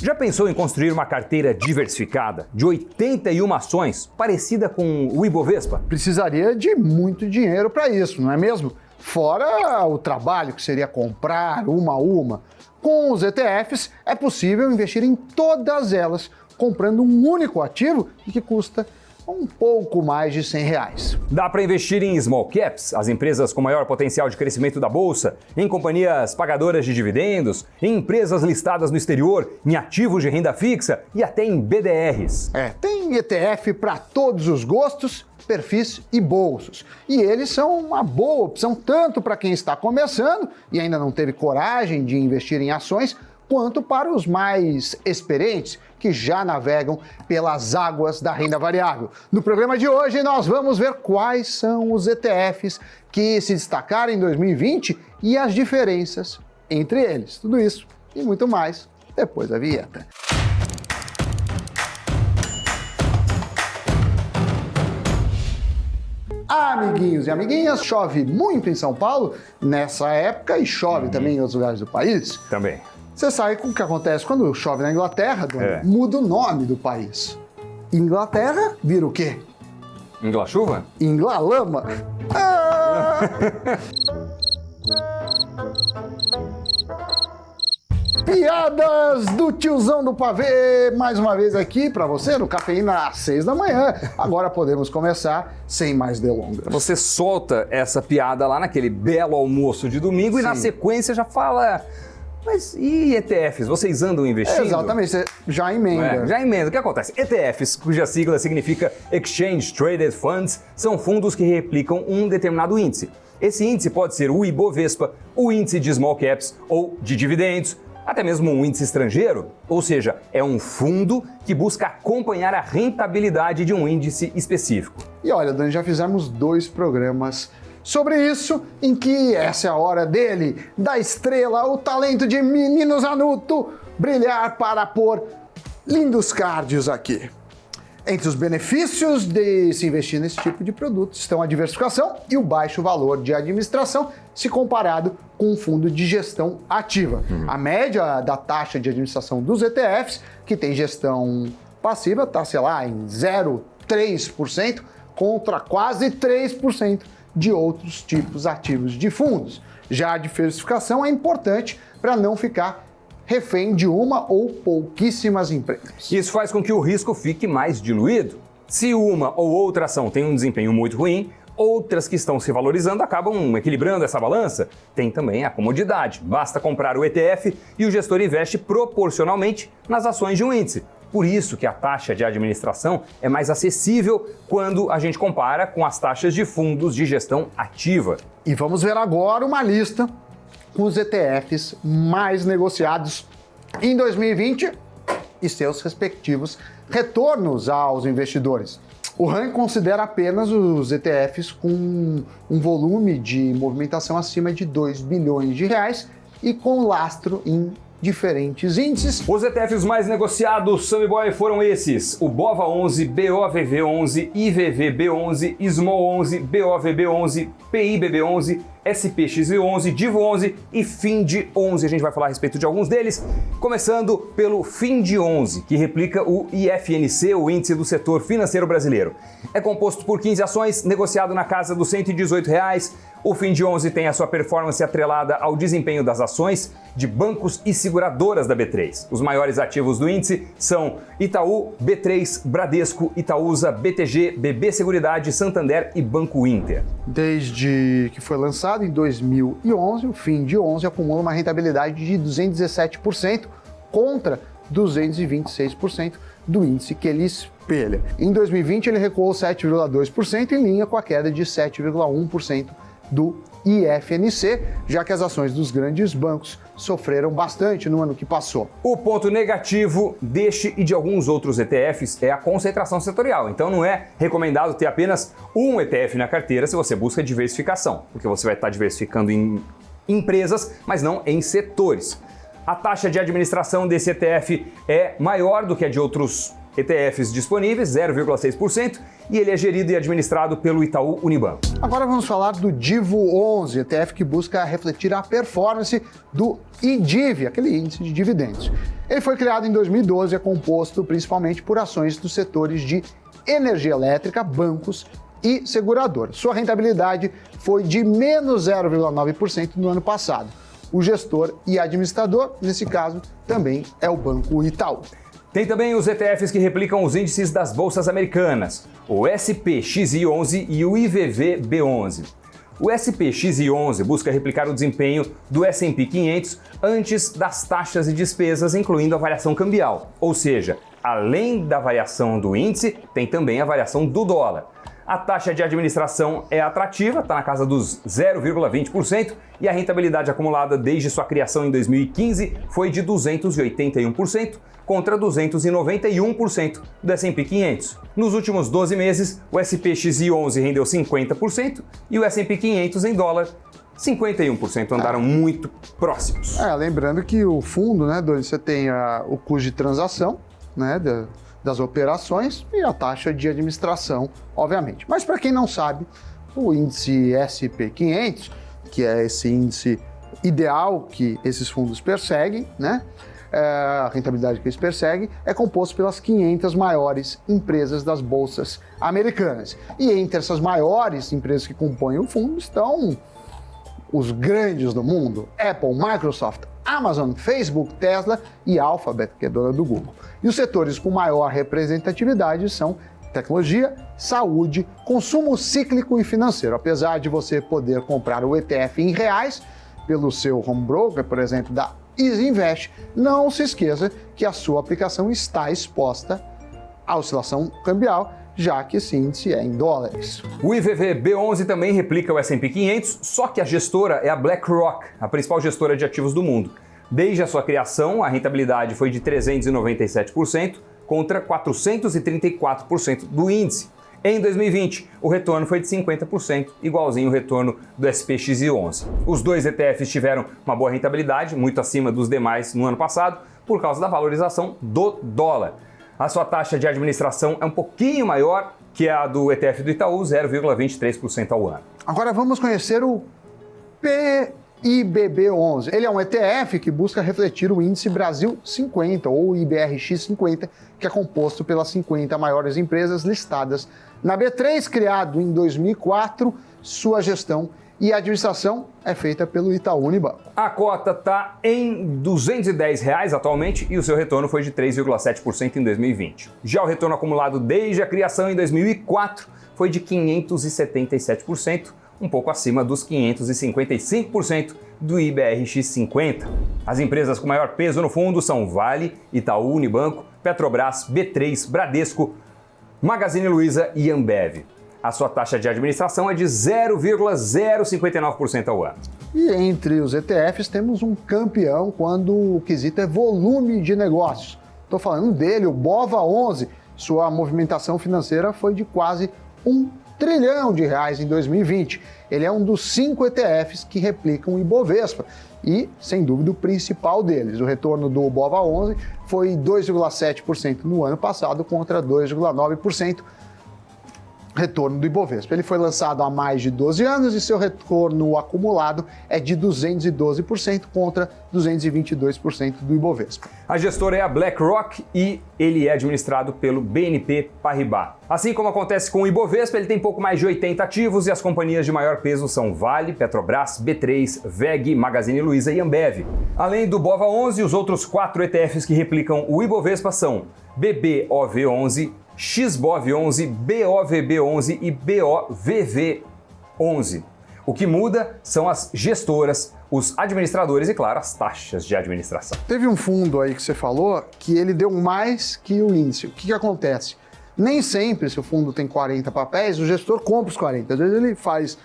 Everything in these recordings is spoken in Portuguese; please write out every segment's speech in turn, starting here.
Já pensou em construir uma carteira diversificada de 81 ações, parecida com o Ibovespa? Precisaria de muito dinheiro para isso, não é mesmo? Fora o trabalho que seria comprar uma a uma. Com os ETFs é possível investir em todas elas, comprando um único ativo e que custa um pouco mais de R$100. Dá para investir em small caps, as empresas com maior potencial de crescimento da bolsa, em companhias pagadoras de dividendos, em empresas listadas no exterior, em ativos de renda fixa e até em BDRs. Tem ETF para todos os gostos, perfis e bolsos. E eles são uma boa opção tanto para quem está começando e ainda não teve coragem de investir em ações, quanto para os mais experientes que já navegam pelas águas da renda variável. No programa de hoje, nós vamos ver quais são os ETFs que se destacaram em 2020 e as diferenças entre eles. Tudo isso e muito mais depois da vinheta. Amiguinhos e amiguinhas, chove muito em São Paulo nessa época e chove também em outros lugares do país. Também. Você sabe o que acontece quando chove na Inglaterra, muda o nome do país. Inglaterra vira o quê? Inglachuva? Inglalama. Piadas do tiozão do pavê, mais uma vez aqui para você no Cafeína às 6 da manhã. Agora podemos começar sem mais delongas. Você solta essa piada lá naquele belo almoço de domingo. Sim. E na sequência já fala... Mas e ETFs? Vocês andam investindo? Exatamente, você já emenda. Já emenda. O que acontece? ETFs, cuja sigla significa Exchange Traded Funds, são fundos que replicam um determinado índice. Esse índice pode ser o Ibovespa, o índice de small caps ou de dividendos, até mesmo um índice estrangeiro. Ou seja, é um fundo que busca acompanhar a rentabilidade de um índice específico. E olha, Dani, já fizemos 2 programas sobre isso, em que essa é a hora dele, da estrela, o talento de Menino Zanuto, brilhar para pôr lindos cards aqui. Entre os benefícios de se investir nesse tipo de produto estão a diversificação e o baixo valor de administração, se comparado com um fundo de gestão ativa. A média da taxa de administração dos ETFs, que tem gestão passiva, está, sei lá, em 0,3% contra quase 3% de outros tipos ativos de fundos. Já a diversificação é importante para não ficar refém de uma ou pouquíssimas empresas. Isso faz com que o risco fique mais diluído. Se uma ou outra ação tem um desempenho muito ruim, outras que estão se valorizando acabam equilibrando essa balança. Tem também a comodidade. Basta comprar o ETF e o gestor investe proporcionalmente nas ações de um índice. Por isso que a taxa de administração é mais acessível quando a gente compara com as taxas de fundos de gestão ativa. E vamos ver agora uma lista com os ETFs mais negociados em 2020 e seus respectivos retornos aos investidores. O ranking considera apenas os ETFs com um volume de movimentação acima de 2 bilhões de reais e com lastro em diferentes índices. Os ETFs mais negociados, Sammy Boy, foram esses: o BOVA11, BOVV11, IVVB11, SMALL11, BOVB11, PIBB11, SPXV11, DIVO11 e FIND11. A gente vai falar a respeito de alguns deles, começando pelo FIND11, que replica o IFNC, o Índice do Setor Financeiro Brasileiro. É composto por 15 ações, negociado na casa dos R$ 118. O FIND11 tem a sua performance atrelada ao desempenho das ações de bancos e seguradoras da B3. Os maiores ativos do índice são Itaú, B3, Bradesco, Itaúsa, BTG, BB Seguridade, Santander e Banco Inter. Desde que foi lançado em 2011, o FIND11 acumula uma rentabilidade de 217% contra 226% do índice que ele espelha. Em 2020, ele recuou 7,2% em linha com a queda de 7,1% do IFNC, já que as ações dos grandes bancos sofreram bastante no ano que passou. O ponto negativo deste e de alguns outros ETFs é a concentração setorial. Então não é recomendado ter apenas um ETF na carteira se você busca diversificação, porque você vai estar diversificando em empresas, mas não em setores. A taxa de administração desse ETF é maior do que a de outros ETFs disponíveis, 0,6%, e ele é gerido e administrado pelo Itaú Unibanco. Agora vamos falar do Divo 11, ETF que busca refletir a performance do IDIV, aquele índice de dividendos. Ele foi criado em 2012 e é composto principalmente por ações dos setores de energia elétrica, bancos e seguradoras. Sua rentabilidade foi de menos 0,9% no ano passado. O gestor e administrador, nesse caso, também é o Banco Itaú. Tem também os ETFs que replicam os índices das bolsas americanas, o SPXY11 e o IVVB11. O SPXY11 busca replicar o desempenho do S&P 500 antes das taxas e despesas, incluindo a variação cambial. Ou seja, além da variação do índice, tem também a variação do dólar. A taxa de administração é atrativa, está na casa dos 0,20%, e a rentabilidade acumulada desde sua criação em 2015 foi de 281%, contra 291% do S&P 500. Nos últimos 12 meses, o SPXY11 rendeu 50% e o S&P 500 em dólar 51%, andaram muito próximos. Lembrando que o fundo, né, onde você tem o custo de transação, né, das operações e a taxa de administração, obviamente. Mas para quem não sabe, o índice SP500, que é esse índice ideal que esses fundos perseguem, né, a rentabilidade que eles perseguem, é composto pelas 500 maiores empresas das bolsas americanas. E entre essas maiores empresas que compõem o fundo estão os grandes do mundo: Apple, Microsoft, Amazon, Facebook, Tesla e Alphabet, que é dona do Google. E os setores com maior representatividade são tecnologia, saúde, consumo cíclico e financeiro. Apesar de você poder comprar o ETF em reais pelo seu home broker, por exemplo, da Easy Invest, não se esqueça que a sua aplicação está exposta à oscilação cambial, já que esse índice é em dólares. O IVVB11 também replica o S&P 500, só que a gestora é a BlackRock, a principal gestora de ativos do mundo. Desde a sua criação, a rentabilidade foi de 397% contra 434% do índice. Em 2020, o retorno foi de 50%, igualzinho o retorno do SPXY11. Os dois ETFs tiveram uma boa rentabilidade, muito acima dos demais no ano passado, por causa da valorização do dólar. A sua taxa de administração é um pouquinho maior que a do ETF do Itaú, 0,23% ao ano. Agora vamos conhecer o PIBB11. Ele é um ETF que busca refletir o índice Brasil 50, ou IBRX 50, que é composto pelas 50 maiores empresas listadas na B3, criado em 2004. Sua gestão e administração é feita pelo Itaú Unibanco. A cota está em R$ 210 atualmente e o seu retorno foi de 3,7% em 2020. Já o retorno acumulado desde a criação em 2004 foi de 577%, um pouco acima dos 555% do IBRX 50. As empresas com maior peso no fundo são Vale, Itaú Unibanco, Petrobras, B3, Bradesco, Magazine Luiza e Ambev. A sua taxa de administração é de 0,059% ao ano. E entre os ETFs temos um campeão quando o quesito é volume de negócios. Estou falando dele, o BOVA11. Sua movimentação financeira foi de quase R$1 trilhão em 2020. Ele é um dos 5 ETFs que replicam o Ibovespa e, sem dúvida, o principal deles. O retorno do BOVA11 foi 2,7% no ano passado contra 2,9% retorno do Ibovespa. Ele foi lançado há mais de 12 anos e seu retorno acumulado é de 212% contra 222% do Ibovespa. A gestora é a BlackRock e ele é administrado pelo BNP Paribas. Assim como acontece com o Ibovespa, ele tem pouco mais de 80 ativos e as companhias de maior peso são Vale, Petrobras, B3, VEG, Magazine Luiza e Ambev. Além do BOVA11, os outros 4 ETFs que replicam o Ibovespa são BBOV11, XBOV11, BOVB11 e BOVV11. O que muda são as gestoras, os administradores e, claro, as taxas de administração. Teve um fundo aí que você falou que ele deu mais que o índice. O que acontece? Nem sempre, se o fundo tem 40 papéis, o gestor compra os 40. Às vezes ele faz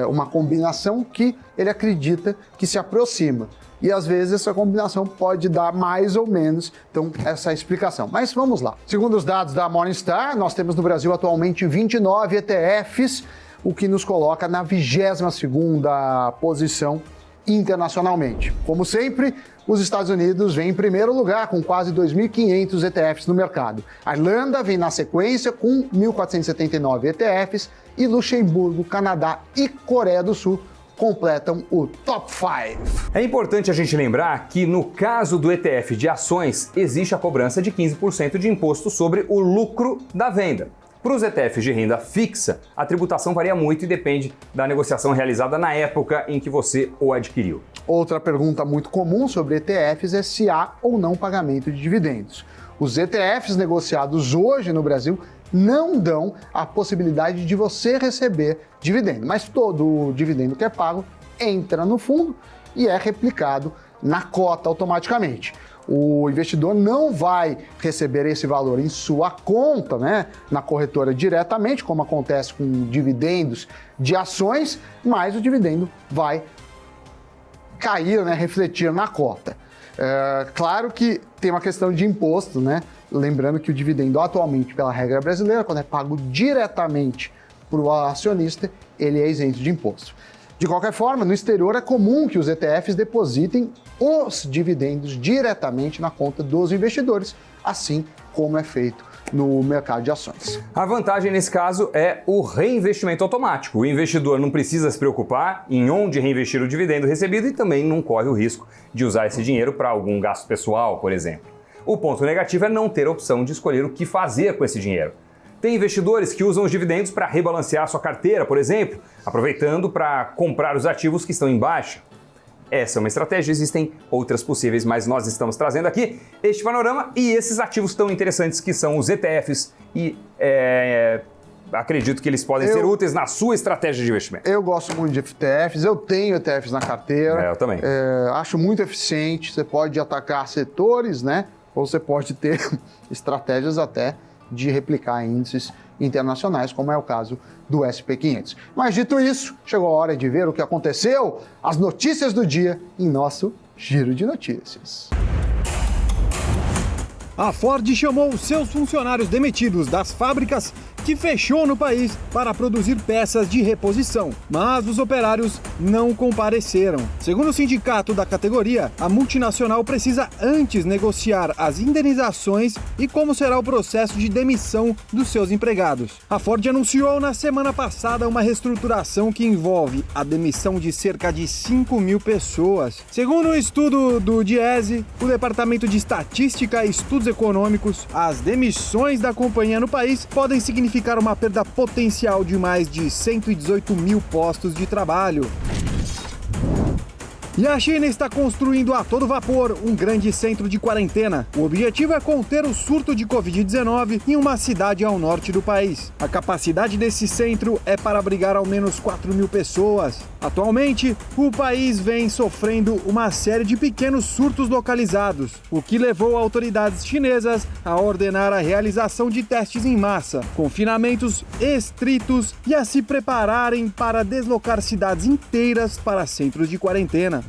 uma combinação que ele acredita que se aproxima. E às vezes essa combinação pode dar mais ou menos, então essa é a explicação. Mas vamos lá. Segundo os dados da Morningstar, nós temos no Brasil atualmente 29 ETFs, o que nos coloca na 22ª posição internacionalmente. Como sempre, os Estados Unidos vêm em primeiro lugar, com quase 2.500 ETFs no mercado. A Irlanda vem na sequência, com 1.479 ETFs, e Luxemburgo, Canadá e Coreia do Sul completam o top 5. É importante a gente lembrar que, no caso do ETF de ações, existe a cobrança de 15% de imposto sobre o lucro da venda. Para os ETFs de renda fixa, a tributação varia muito e depende da negociação realizada na época em que você o adquiriu. Outra pergunta muito comum sobre ETFs é se há ou não pagamento de dividendos. Os ETFs negociados hoje no Brasil não dão a possibilidade de você receber dividendo, mas todo o dividendo que é pago entra no fundo e é replicado na cota automaticamente. O investidor não vai receber esse valor em sua conta, na corretora diretamente, como acontece com dividendos de ações, mas o dividendo vai cair, refletir na cota. Claro que tem uma questão de imposto, Lembrando que o dividendo atualmente, pela regra brasileira, quando é pago diretamente para o acionista, ele é isento de imposto. De qualquer forma, no exterior é comum que os ETFs depositem os dividendos diretamente na conta dos investidores, assim como é feito no mercado de ações. A vantagem nesse caso é o reinvestimento automático. O investidor não precisa se preocupar em onde reinvestir o dividendo recebido e também não corre o risco de usar esse dinheiro para algum gasto pessoal, por exemplo. O ponto negativo é não ter a opção de escolher o que fazer com esse dinheiro. Tem investidores que usam os dividendos para rebalancear sua carteira, por exemplo, aproveitando para comprar os ativos que estão em baixa. Essa é uma estratégia, existem outras possíveis, mas nós estamos trazendo aqui este panorama e esses ativos tão interessantes que são os ETFs e acredito que eles podem ser úteis na sua estratégia de investimento. Eu gosto muito de ETFs, eu tenho ETFs na carteira. Eu também. Acho muito eficiente, você pode atacar setores, ou você pode ter estratégias até de replicar índices internacionais, como é o caso do SP500. Mas dito isso, chegou a hora de ver o que aconteceu, as notícias do dia em nosso Giro de Notícias. A Ford chamou seus funcionários demitidos das fábricas que fechou no país para produzir peças de reposição, mas os operários não compareceram. Segundo o sindicato da categoria, a multinacional precisa antes negociar as indenizações e como será o processo de demissão dos seus empregados. A Ford anunciou na semana passada uma reestruturação que envolve a demissão de cerca de 5.000 pessoas. Segundo um estudo do Diese, o Departamento de Estatística e Estudos Econômicos, as demissões da companhia no país podem significar uma perda potencial de mais de 118.000 postos de trabalho. E a China está construindo a todo vapor um grande centro de quarentena. O objetivo é conter o surto de Covid-19 em uma cidade ao norte do país. A capacidade desse centro é para abrigar ao menos 4.000 pessoas. Atualmente, o país vem sofrendo uma série de pequenos surtos localizados, o que levou autoridades chinesas a ordenar a realização de testes em massa, confinamentos estritos e a se prepararem para deslocar cidades inteiras para centros de quarentena.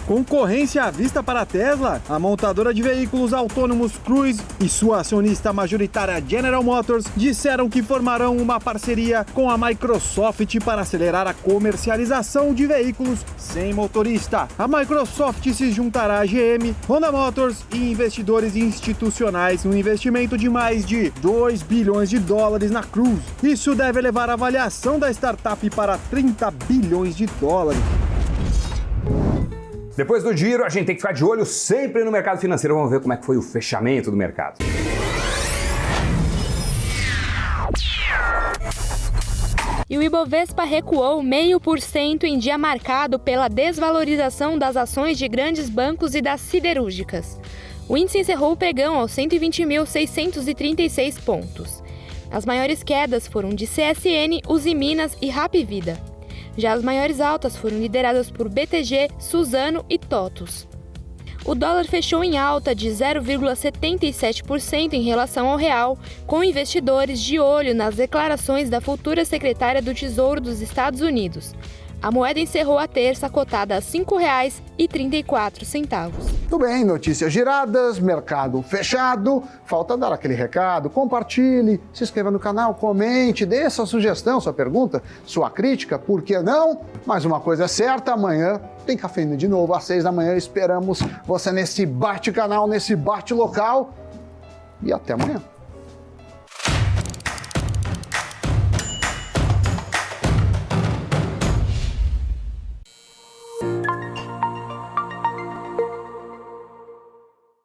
Concorrência à vista para a Tesla, a montadora de veículos autônomos Cruise e sua acionista majoritária General Motors disseram que formarão uma parceria com a Microsoft para acelerar a comercialização de veículos sem motorista. A Microsoft se juntará à GM, Honda Motors e investidores institucionais no investimento de mais de 2 bilhões de dólares na Cruise. Isso deve levar a avaliação da startup para 30 bilhões de dólares. Depois do giro, a gente tem que ficar de olho sempre no mercado financeiro. Vamos ver como é que foi o fechamento do mercado. E o Ibovespa recuou 0,5% em dia marcado pela desvalorização das ações de grandes bancos e das siderúrgicas. O índice encerrou o pregão aos 120.636 pontos. As maiores quedas foram de CSN, Usiminas e Hapvida. Já as maiores altas foram lideradas por BTG, Suzano e TOTUS. O dólar fechou em alta de 0,77% em relação ao real, com investidores de olho nas declarações da futura secretária do Tesouro dos Estados Unidos. A moeda encerrou a terça cotada a R$ 5,34. Tudo bem, notícias giradas, mercado fechado. Falta dar aquele recado, compartilhe, se inscreva no canal, comente, dê sua sugestão, sua pergunta, sua crítica, por que não? Mas uma coisa é certa, amanhã tem Cafeína de novo, às 6 da manhã. Esperamos você nesse bate-canal, nesse bate-local. E até amanhã.